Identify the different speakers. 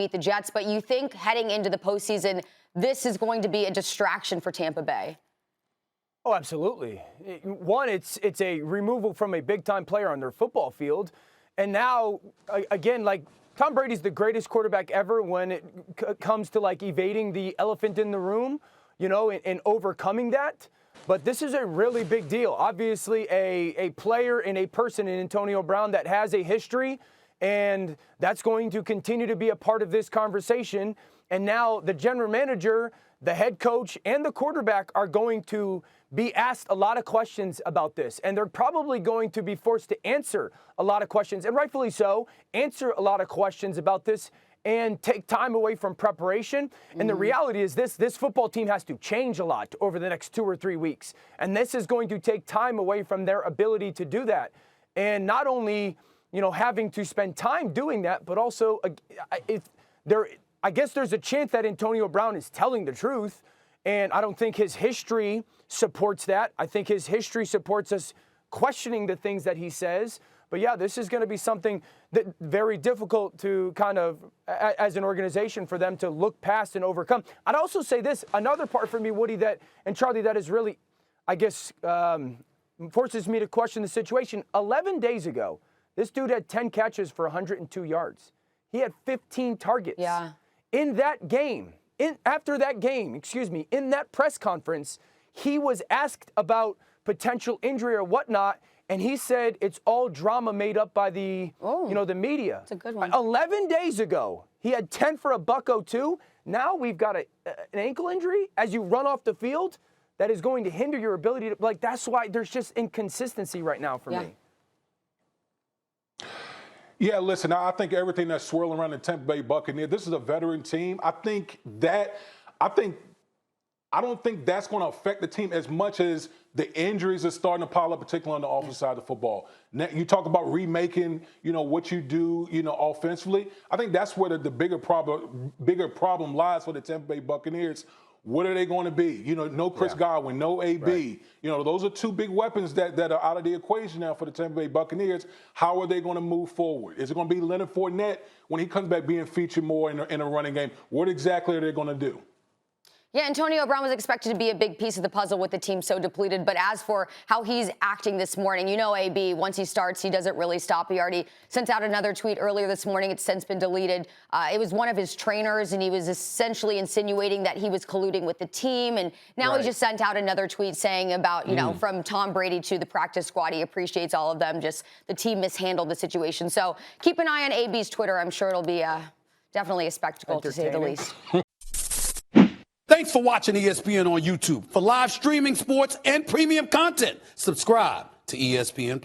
Speaker 1: beat the Jets, but you think heading into the postseason, this is going to be a distraction for Tampa Bay?
Speaker 2: Oh, absolutely. One, it's a removal from a big-time player on their football field. And now, again, like, Tom Brady's the greatest quarterback ever when it comes to, like, evading the elephant in the room, you know, and overcoming that. But this is a really big deal. Obviously, a player and a person in Antonio Brown that has a history, and that's going to continue to be a part of this conversation. And now the general manager, the head coach, and the quarterback are going to be asked a lot of questions about this. And they're probably going to be forced to answer a lot of questions, and rightfully so, answer a lot of questions about this and take time away from preparation. And the reality is this football team has to change a lot over the next 2 or 3 weeks. And this is going to take time away from their ability to do that. And not only, you know, having to spend time doing that, but also I guess there's a chance that Antonio Brown is telling the truth. And I don't think his history supports that. I think his history supports us questioning the things that he says. But yeah, this is going to be something that very difficult to kind of, as an organization, for them to look past and overcome. I'd also say this, another part for me, Woody, and Charlie, that is really, I guess, forces me to question the situation. 11 days ago, this dude had 10 catches for 102 yards. He had 15 targets.
Speaker 1: Yeah.
Speaker 2: In that game, after that game, in that press conference, he was asked about potential injury or whatnot, and he said it's all drama made up by the media.
Speaker 1: That's a good one.
Speaker 2: 11 days ago, he had 10 for a $102. Now we've got an ankle injury as you run off the field that is going to hinder your ability to, like, that's why there's just inconsistency right now for me.
Speaker 3: Yeah, listen, I think everything that's swirling around the Tampa Bay Buccaneers, this is a veteran team. I don't think that's going to affect the team as much as the injuries are starting to pile up, particularly on the offensive side of the football. Now, you talk about remaking, what you do, offensively. I think that's where the bigger problem lies for the Tampa Bay Buccaneers. What are they going to be? No Chris Godwin, no AB. Right. Those are two big weapons that are out of the equation now for the Tampa Bay Buccaneers. How are they going to move forward? Is it going to be Leonard Fournette when he comes back being featured more in a running game? What exactly are they going to do?
Speaker 1: Yeah, Antonio Brown was expected to be a big piece of the puzzle with the team so depleted. But as for how he's acting this morning, AB, once he starts, he doesn't really stop. He already sent out another tweet earlier this morning. It's since been deleted. It was one of his trainers, and he was essentially insinuating that he was colluding with the team. And now he just sent out another tweet saying about, from Tom Brady to the practice squad, he appreciates all of them. Just the team mishandled the situation. So keep an eye on AB's Twitter. I'm sure it'll be definitely a spectacle, to say the least.
Speaker 4: Thanks for watching ESPN on YouTube. For live streaming, sports, and premium content, subscribe to ESPN+.